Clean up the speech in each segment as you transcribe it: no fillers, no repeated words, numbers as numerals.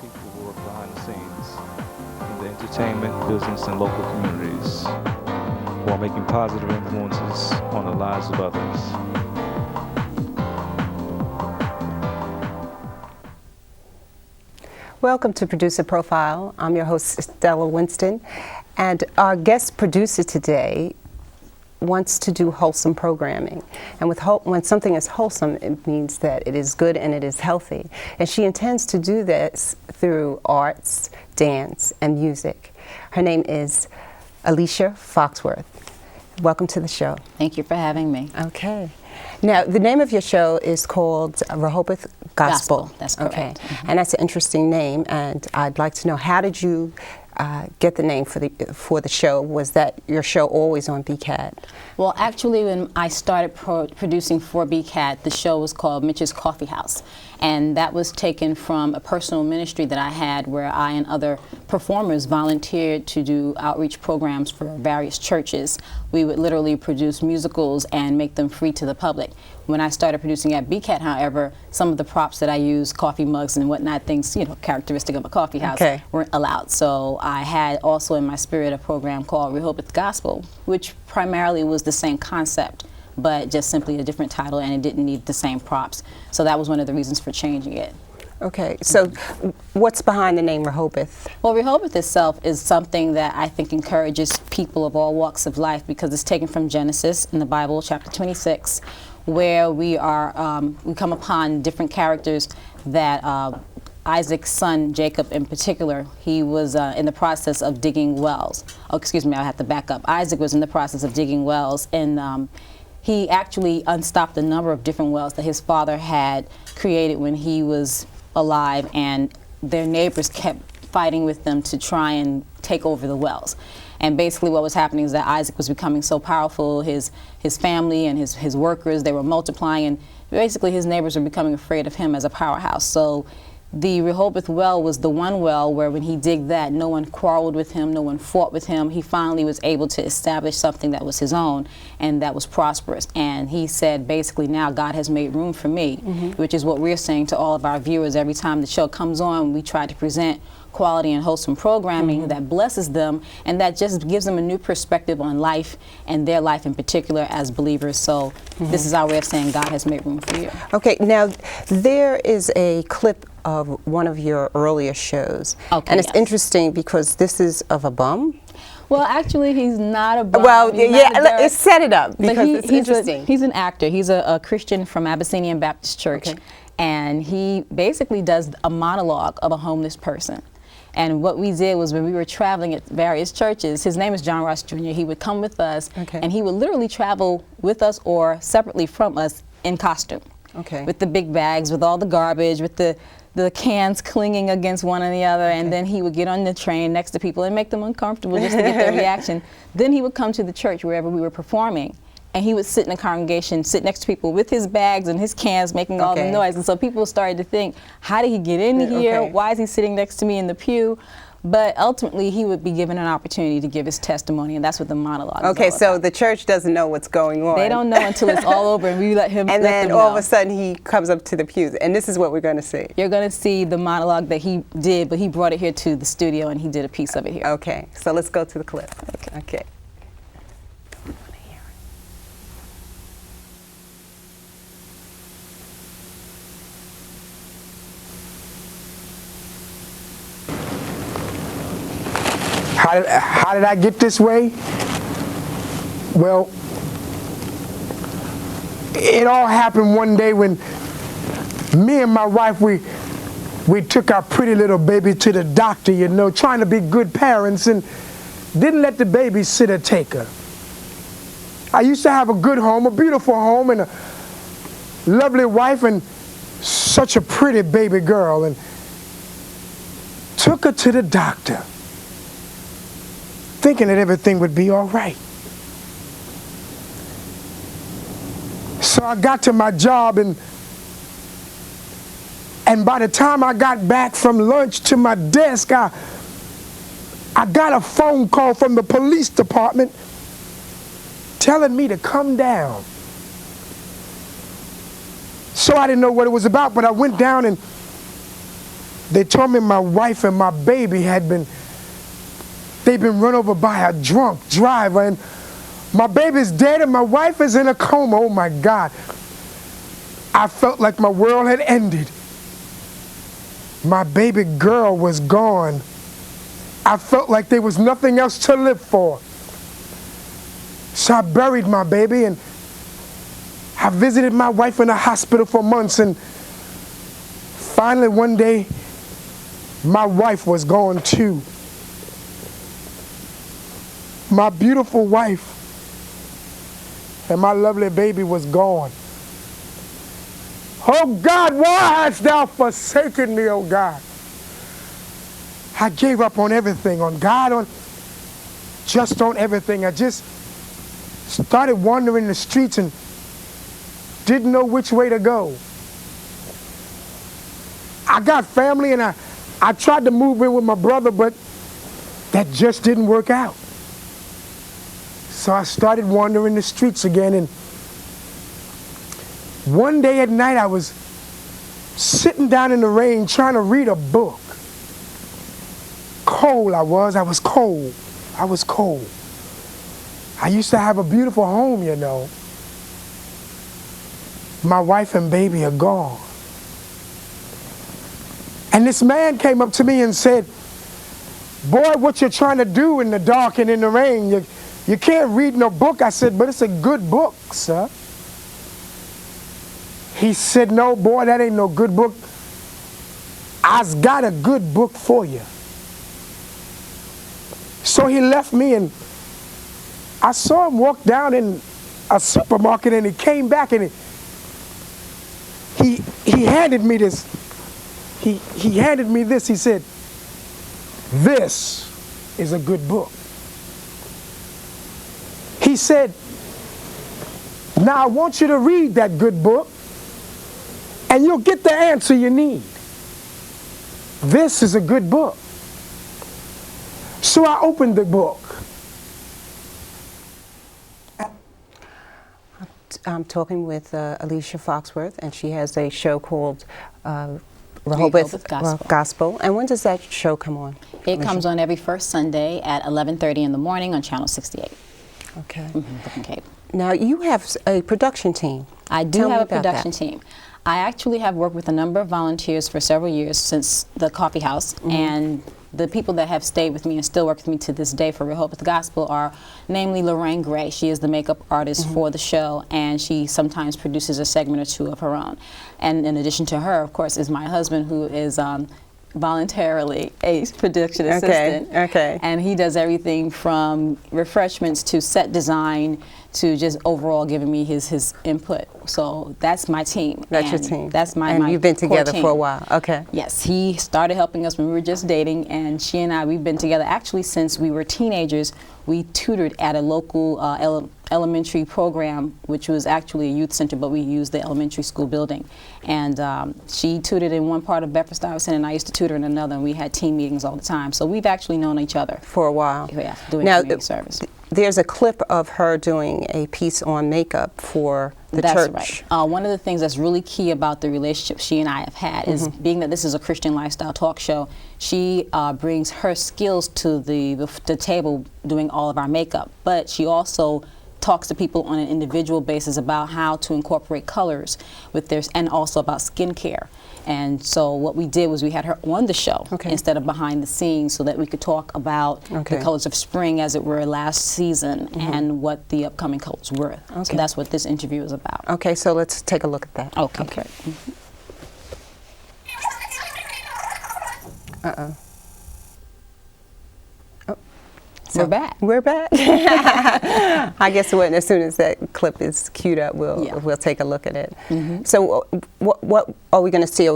people who work behind the scenes in the entertainment, business, and local communities while making positive influences on the lives of others. Welcome to Producer Profile. I'm your host, Stella Winston, and our guest producer today wants to do wholesome programming. And when something is wholesome, it means that it is good and it is healthy. And she intends to do this through arts, dance, and music. Her name is Alicia Foxworth. Welcome to the show. Thank you for having me. Okay. Now, the name of your show is called Rehoboth Gospel. That's correct. Okay. And that's an interesting name, and I'd like to know, how did you get the name for the show? Was that your show always on BCAT? Well, actually, when I started producing for BCAT, the show was called Mitch's Coffee House. And that was taken from a personal ministry that I had, where I and other performers volunteered to do outreach programs for various churches. We would literally produce musicals and make them free to the public. When I started producing at BCAT, however, some of the props that I used, coffee mugs and whatnot, things, you know, characteristic of a coffee house, weren't allowed. So I had also in my spirit a program called Rehoboth Gospel, which primarily was the same concept, but just simply a different title, and it didn't need the same props. So that was one of the reasons for changing it. Okay, so what's behind the name Rehoboth? Well, Rehoboth itself is something that I think encourages people of all walks of life, because it's taken from Genesis in the Bible, chapter 26, where we come upon different characters that Isaac's son, Jacob in particular, he was in the process of digging wells. Oh, excuse me, I have to back up. Isaac was in the process of digging wells, and he actually unstopped a number of different wells that his father had created when he was alive, and their neighbors kept fighting with them to try and take over the wells. And basically what was happening is that Isaac was becoming so powerful, his family and his workers, they were multiplying, and basically his neighbors were becoming afraid of him as a powerhouse. So the Rehoboth well was the one well where when he digged that, no one quarreled with him, no one fought with him. He finally was able to establish something that was his own and that was prosperous. And he said, basically, now God has made room for me, which is what we're saying to all of our viewers. Every time the show comes on, we try to present quality and wholesome programming that blesses them and that just gives them a new perspective on life and their life in particular as believers. So this is our way of saying God has made room for you. Okay, now there is a clip of one of your earlier shows. Okay, and it's interesting because this is of a bum. Well, actually, he's not a bum. Well, let's set it up because it's interesting. He's an actor. He's a Christian from Abyssinian Baptist Church, and he basically does a monologue of a homeless person. And what we did was, when we were traveling at various churches, his name is John Ross Jr., he would come with us, and he would literally travel with us or separately from us in costume. With the big bags, with all the garbage, with the cans clinging against one and the other, and then he would get on the train next to people and make them uncomfortable just to get their reaction. Then he would come to the church wherever we were performing, and he would sit in the congregation, sit next to people with his bags and his cans making all the noise. And so people started to think, how did he get in here? Why is he sitting next to me in the pew? But ultimately, he would be given an opportunity to give his testimony, and that's what the monologue is all about. So the church doesn't know what's going on. They don't know until it's all over, and we let him And then all of a sudden, he comes up to the pews, and this is what we're going to see. You're going to see the monologue that he did, but he brought it here to the studio, and he did a piece of it here. Okay, so let's go to the clip. Okay. How did I get this way? Well, it all happened one day when me and my wife, we took our pretty little baby to the doctor, you know, trying to be good parents, and didn't let the babysitter take her. I used to have a good home, a beautiful home, and a lovely wife, and such a pretty baby girl, and took her to the doctor, thinking that everything would be all right. So I got to my job, and by the time I got back from lunch to my desk, I got a phone call from the police department telling me to come down. So I didn't know what it was about, but I went down, and they told me my wife and my baby they'd been run over by a drunk driver, and my baby's dead and my wife is in a coma. Oh my God. I felt like my world had ended. My baby girl was gone. I felt like there was nothing else to live for. So I buried my baby, and I visited my wife in the hospital for months, and finally one day my wife was gone too. My beautiful wife and my lovely baby was gone. Oh God, why hast thou forsaken me, oh God? I gave up on everything, on God, on everything. I just started wandering the streets and didn't know which way to go. I got family, and I tried to move in with my brother, but that just didn't work out. So I started wandering the streets again, and one day at night I was sitting down in the rain trying to read a book. Cold I was cold. I was cold. I used to have a beautiful home, you know. My wife and baby are gone. And this man came up to me and said, boy, what you're trying to do in the dark and in the rain, you can't read no book. I said, but it's a good book, sir. He said, no, boy, that ain't no good book. I's got a good book for you. So he left me, and I saw him walk down in a supermarket, and he came back, and he handed me this. He handed me this. He said, this is a good book. He said, now I want you to read that good book, and you'll get the answer you need. This is a good book. So I opened the book. I'm talking with Alicia Foxworth, and she has a show called Rehoboth Gospel. And when does that show come on? It comes on every first Sunday at 11:30 in the morning on Channel 68. Okay. Brooklyn Cape. Now you have a production team. I do have a production team. I actually have worked with a number of volunteers for several years since the coffee house, and the people that have stayed with me and still work with me to this day for Rehoboth Gospel are namely Lorraine Gray. She is the makeup artist for the show, and she sometimes produces a segment or two of her own. And in addition to her, of course, is my husband, who is voluntarily a production assistant. Okay. And he does everything from refreshments to set design to just overall giving me his input. So that's my team. That's your team. That's my And you've been together team. for a while. Okay. Yes, he started helping us when we were just dating, and she and I, we've been together actually since we were teenagers. We tutored at a local elementary program, which was actually a youth center, but we used the elementary school building. And she tutored in one part of Bedford-Stuyvesant, and I used to tutor in another, and we had team meetings all the time. So we've actually known each other. For a while. Yeah, doing now, community service. There's a clip of her doing a piece on makeup for the church. That's right. One of the things that's really key about the relationship she and I have had is, being that this is a Christian lifestyle talk show, she brings her skills to the table doing all of our makeup, but she also talks to people on an individual basis about how to incorporate colors with theirs, and also about skincare. And so what we did was we had her on the show instead of behind the scenes, so that we could talk about the colors of spring, as it were, last season, and what the upcoming colors were. So that's what this interview is about. Okay, so let's take a look at that. Okay. Uh-oh. We're back. We're back. I guess as soon as that clip is queued up, we'll take a look at it. So what are we going to see?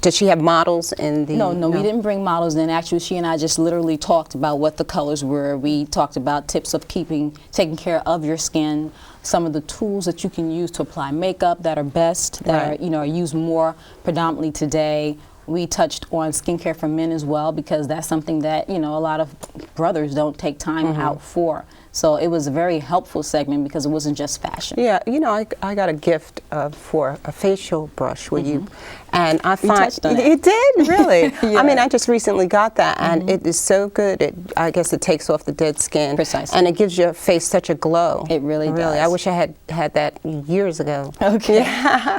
Does she have models in the... No, we didn't bring models in. Actually, she and I just literally talked about what the colors were. We talked about tips of taking care of your skin, some of the tools that you can use to apply makeup that are best, that are used more predominantly today. We touched on skincare for men as well, because that's something that, a lot of brothers don't take time out for. So it was a very helpful segment because it wasn't just fashion. Yeah, you know, I got a gift for a facial brush where you, and I find touched on it. you did really. Yeah. I mean, I just recently got that, and it is so good. I guess it takes off the dead skin, Precisely. and it gives your face such a glow. It really Really, does. I wish I had that years ago. Okay.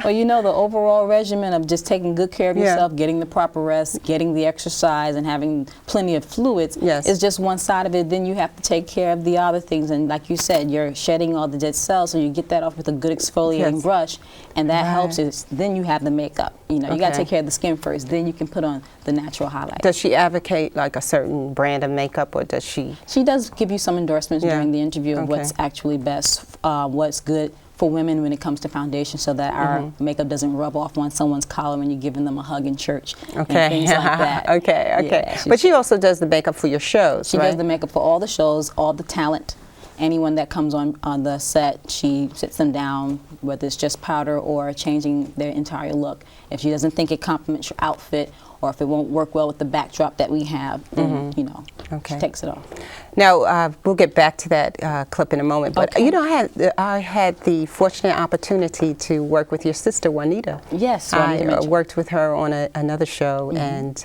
Well, you know, the overall regimen of just taking good care of Yeah. yourself, getting the proper rest, getting the exercise, and having plenty of fluids Yes. is just one side of it. Then you have to take care of the other things. And like you said, you're shedding all the dead cells, so you get that off with a good exfoliating Yes. brush, and that Right. helps. Then you have the makeup. You know, you got to Okay. take care of the skin first. Then you can put on the natural highlight. Does she advocate like a certain brand of makeup, or does she? She does give you some endorsements Yeah. during the interview of Okay. what's actually best, what's good for women when it comes to foundation, so that our makeup doesn't rub off on someone's collar when you're giving them a hug in church Okay. and things like that. Okay. Yeah, But she also does the makeup for your shows, she right? does the makeup for all the shows, all the talent. Anyone that comes on the set, she sits them down, whether it's just powder or changing their entire look. If she doesn't think it complements your outfit, or if it won't work well with the backdrop that we have, then, you know, Okay. she takes it off. Now, we'll get back to that clip in a moment, but Okay. you know, I had the fortunate opportunity to work with your sister, Juanita. Yes, I Juanita Mitchell. worked with her on another show, and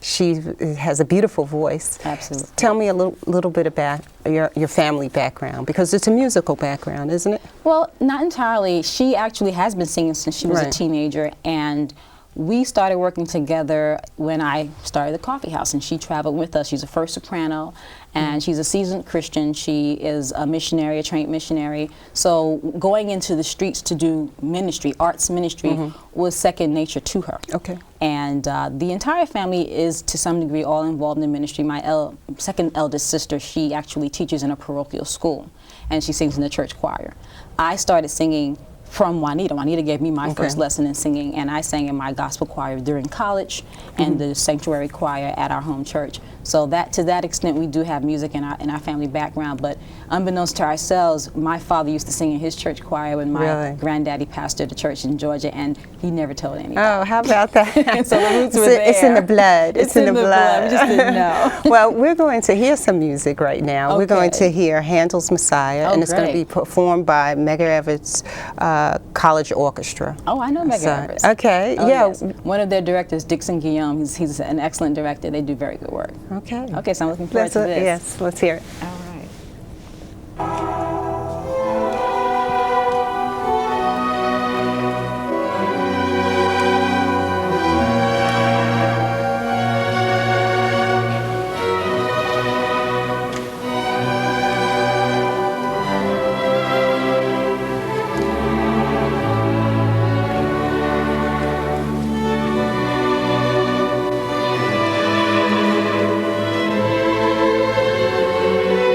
she has a beautiful voice. Absolutely. Tell me a little bit about your family background, because it's a musical background, isn't it? Well, not entirely. She actually has been singing since she was a Right. teenager, and we started working together when I started the coffee house, and she traveled with us. She's a first soprano, and she's a seasoned Christian. She is a missionary, a trained missionary. So going into the streets to do ministry, arts ministry, was second nature to her. Okay. And the entire family is, to some degree, all involved in ministry. My second eldest sister, she actually teaches in a parochial school, and she sings in the church choir. I started singing from Juanita. Juanita gave me my first lesson in singing, and I sang in my gospel choir during college and the sanctuary choir at our home church. So to that extent, we do have music in our family background. But unbeknownst to ourselves, my father used to sing in his church choir when my Really? granddaddy pastored the church in Georgia, and he never told anybody. Oh, how about that? So the roots were It's in the there. blood. It's in the blood. We just didn't know. Well, we're going to hear some music right now. We're going to Okay. hear Handel's Messiah, Oh, and it's going to be great. performed by Medgar Everett's College Orchestra. Oh, I know Medgar So, Evers. okay, Oh, yeah. yes. One of their directors, Dixon Guillaume, he's an excellent director. They do very good work. Okay. Okay, so I'm looking forward to this. Yes, let's hear it. All right. Thank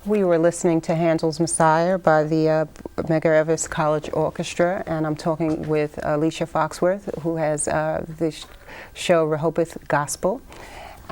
We were listening to Handel's Messiah by the Medgar Evers College Orchestra, and I'm talking with Alicia Foxworth, who has the show Rehoboth Gospel.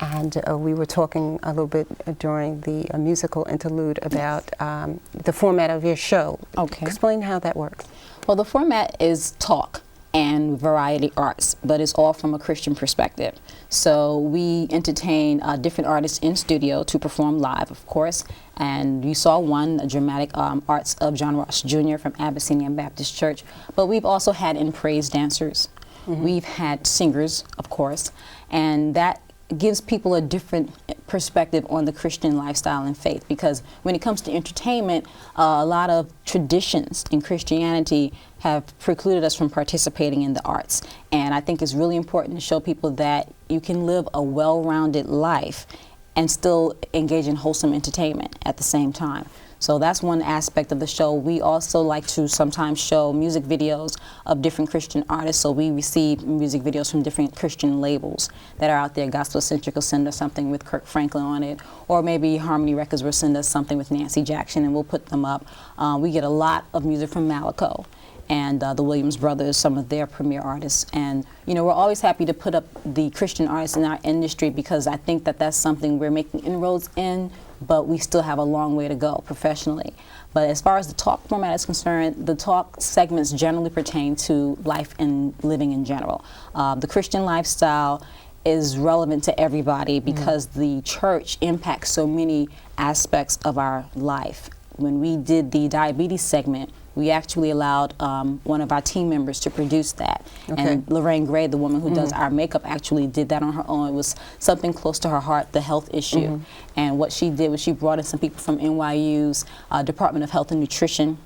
And we were talking a little bit during the musical interlude about the format of your show. Okay. Explain how that works. Well, the format is talk and variety arts, but it's all from a Christian perspective. So we entertain different artists in studio to perform live, of course. And you saw one, dramatic arts of John Ross Jr. from Abyssinian Baptist Church. But we've also had in praise dancers. We've had singers, of course, and that gives people a different perspective on the Christian lifestyle and faith, because when it comes to entertainment, a lot of traditions in Christianity have precluded us from participating in the arts. And I think it's really important to show people that you can live a well-rounded life and still engage in wholesome entertainment at the same time. So that's one aspect of the show. We also like to sometimes show music videos of different Christian artists. So we receive music videos from different Christian labels that are out there. Gospel Centric will send us something with Kirk Franklin on it, or maybe Harmony Records will send us something with Nancy Jackson, and we'll put them up. We get a lot of music from Malaco and the Williams Brothers, some of their premier artists. And you know, we're always happy to put up the Christian artists in our industry, because I think that that's something we're making inroads in, but we still have a long way to go professionally. But as far as the talk format is concerned, the talk segments generally pertain to life and living in general. The Christian lifestyle is relevant to everybody because the church impacts so many aspects of our life. When we did the diabetes segment, we actually allowed one of our team members to produce that. Okay. And Lorraine Gray, the woman who does our makeup, actually did that on her own. It was something close to her heart, the health issue. And what she did was she brought in some people from NYU's Department of Health and Nutrition.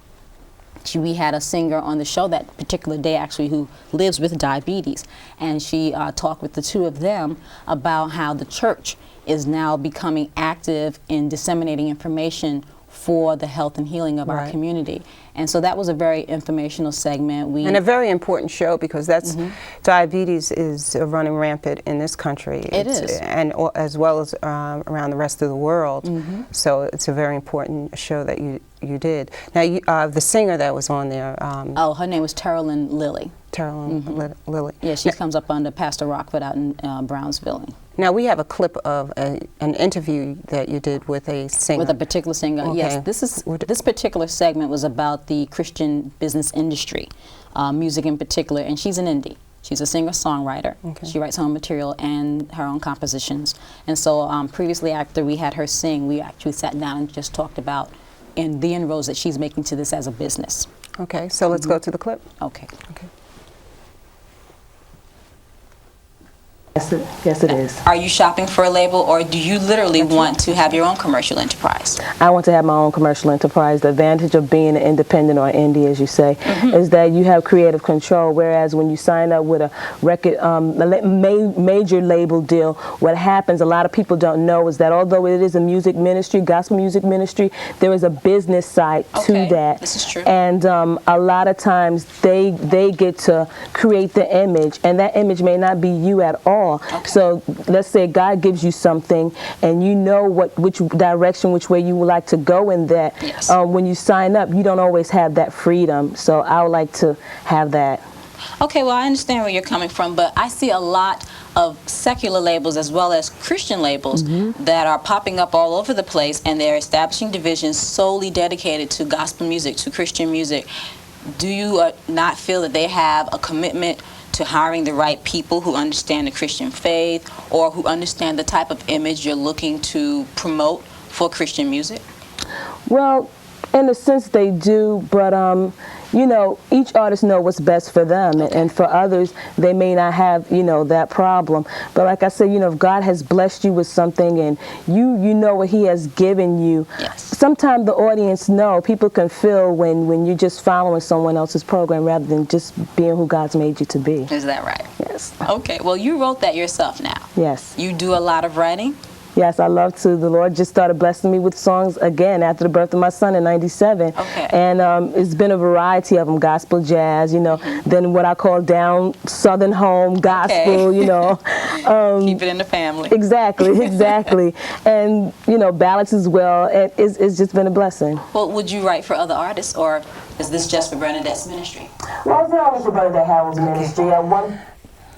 We had a singer on the show that particular day actually who lives with diabetes. And she talked with the two of them about how the church is now becoming active in disseminating information for the health and healing of our community. And so that was a very informational segment. And a very important show, because that's diabetes is running rampant in this country. It is. And as well as around the rest of the world. So it's a very important show that you did. Now, the singer that was on there. Oh, her name was Terrellyn Lilly. Terrellyn Lilly. Yeah, she comes up under Pastor Rockford out in Brownsville. Now, we have a clip of an interview that you did with a singer. With a particular singer, Okay. yes. This particular segment was about the Christian business industry, music in particular, and she's an indie. She's a singer-songwriter. Okay. She writes her own material and her own compositions. And so previously, after we had her sing, we actually sat down and just talked about the inroads that she's making to this as a business. Okay, so let's go to the clip. Okay. Okay. Yes, it is. Are you shopping for a label, or do you literally want to have your own commercial enterprise? I want to have my own commercial enterprise. The advantage of being an independent or indie, as you say, is that you have creative control, whereas when you sign up with a record, major label deal, what happens, a lot of people don't know, is that although it is a music ministry, gospel music ministry, there is a business side to that. This is true. And a lot of times they get to create the image, and that image may not be you at all. Okay. So let's say God gives you something, and you know which direction, which way you would like to go in that. Yes. When you sign up, you don't always have that freedom. So I would like to have that. Okay, well, I understand where you're coming from, but I see a lot of secular labels as well as Christian labels that are popping up all over the place, and they're establishing divisions solely dedicated to gospel music, to Christian music. Do you not feel that they have a commitment to hiring the right people who understand the Christian faith, or who understand the type of image you're looking to promote for Christian music? Well, in a sense they do, but you know, each artist knows what's best for them, and for others, they may not have, you know, that problem. But like I said, you know, if God has blessed you with something and you know what He has given you, sometimes the audience people can feel when you're just following someone else's program rather than just being who God's made you to be. Is that right? Yes. Okay, well, you wrote that yourself now. Yes. You do a lot of writing? Yes, I love to. The Lord just started blessing me with songs again after the birth of my son in '97. Okay. And it's been a variety of them, gospel, jazz, you know, then what I call down Southern home gospel, Okay. you know. Keep it in the family. Exactly, exactly. And, you know, ballads as well. And it's just been a blessing. Well, would you write for other artists, or is this just for Bernadette's ministry? Well, I was always about Bernadette Harold's ministry.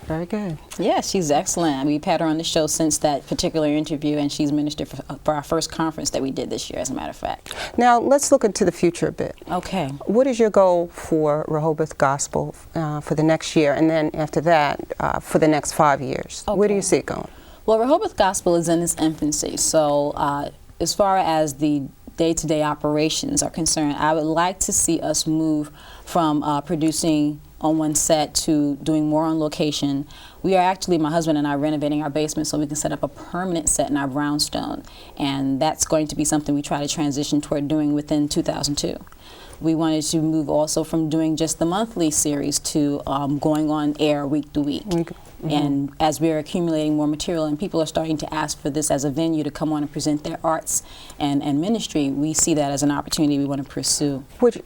Very good. Yeah, she's excellent. We've had her on the show since that particular interview, and she's ministered for our first conference that we did this year, as a matter of fact. Now, let's look into the future a bit. Okay. What is your goal for Rehoboth Gospel for the next year, and then after that, for the next 5 years? Where do you see it going? Well, Rehoboth Gospel is in its infancy, so as far as the day-to-day operations are concerned, I would like to see us move from producing on one set to doing more on location. We are actually, my husband and I, renovating our basement so we can set up a permanent set in our brownstone, and that's going to be something we try to transition toward doing within 2002. We wanted to move also from doing just the monthly series to going on air week to week. And as we're accumulating more material and people are starting to ask for this as a venue to come on and present their arts and ministry, we see that as an opportunity we want to pursue. Which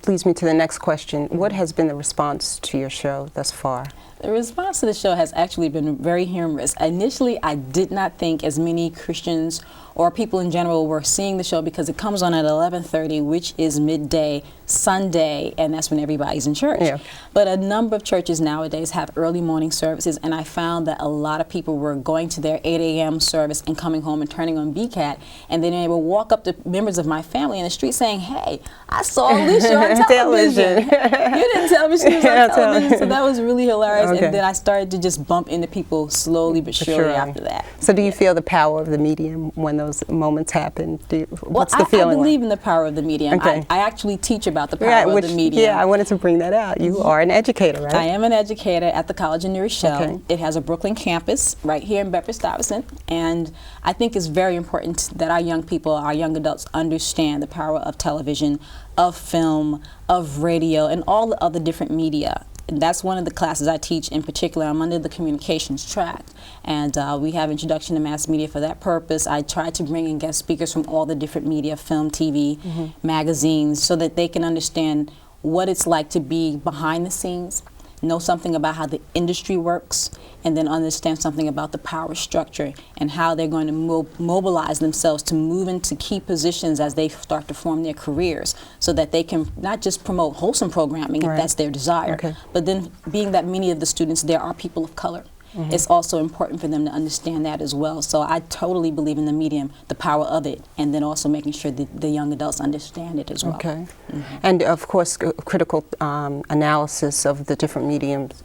leads me to the next question. What has been the response to your show thus far? The response to the show has actually been very humorous. Initially, I did not think as many Christians or people in general were seeing the show because it comes on at 11:30, which is midday Sunday, and that's when everybody's in church. Yeah. But a number of churches nowadays have early morning services, and I found that a lot of people were going to their 8 a.m. service and coming home and turning on BCAT, and then they would walk up to members of my family in the street saying, "Hey, I saw Alicia on television." You didn't tell me she was on television, so that was really hilarious. Okay. And then I started to just bump into people slowly but surely after that. So do you feel the power of the medium when those moments happen? What's the I feeling believe like? in the power of the medium. Okay. I actually teach about the power of the medium. Yeah, I wanted to bring that out. You are an educator, right? I am an educator at the College in New Rochelle. Okay. It has a Brooklyn campus right here in Bedford-Stuyvesant, and I think it's very important that our young people, our young adults, understand the power of television, of film, of radio, and all the other different media. And that's one of the classes I teach in particular. I'm under the communications track, and we have introduction to mass media for that purpose. I try to bring in guest speakers from all the different media, film, TV, magazines, so that they can understand what it's like to be behind the scenes, know something about how the industry works, and then understand something about the power structure and how they're going to mobilize themselves to move into key positions as they start to form their careers, so that they can not just promote wholesome programming if that's their desire, but then being that many of the students there are people of color. It's also important for them to understand that as well. So I totally believe in the medium, the power of it, and then also making sure that the young adults understand it as well. Okay. And of course, critical analysis of the different mediums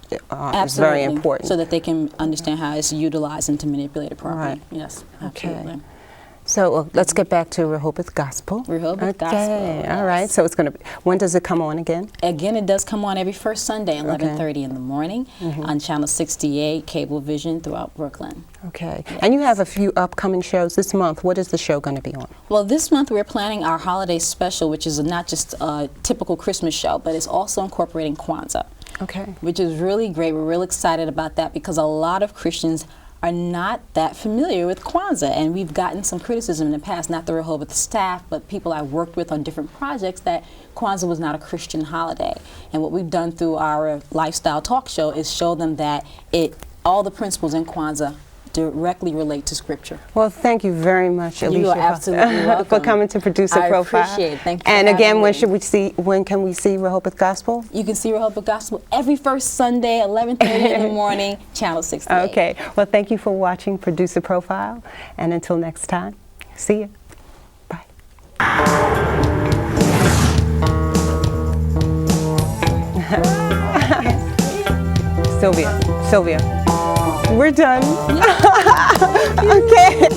is very important. So that they can understand how it's utilized and to manipulate it properly. Right. Yes, Okay. absolutely. So let's get back to Rehoboth Gospel. Rehoboth Gospel. Okay, all right. So it's going to. When does it come on again? Again, it does come on every first Sunday, 11:30 in the morning, on Channel 68, Cablevision throughout Brooklyn. Okay. And you have a few upcoming shows this month. What is the show going to be on? Well, this month we're planning our holiday special, which is not just a typical Christmas show, but it's also incorporating Kwanzaa. Okay. Which is really great. We're real excited about that because a lot of Christians are not that familiar with Kwanzaa, and we've gotten some criticism in the past, not the Rehoboth staff, but people I've worked with on different projects, that Kwanzaa was not a Christian holiday. And what we've done through our lifestyle talk show is show them that all the principles in Kwanzaa directly relate to Scripture. Well, thank you very much, Alicia, You are absolutely welcome. for coming to Producer Profile. I appreciate it. Thank you. And for again, having me. when can we see Rehoboth Gospel? You can see Rehoboth Gospel every first Sunday, 11:30 in the morning, Channel 68. Okay. Well, thank you for watching Producer Profile, and until next time, see you. Bye. Sylvia. We're done. Okay.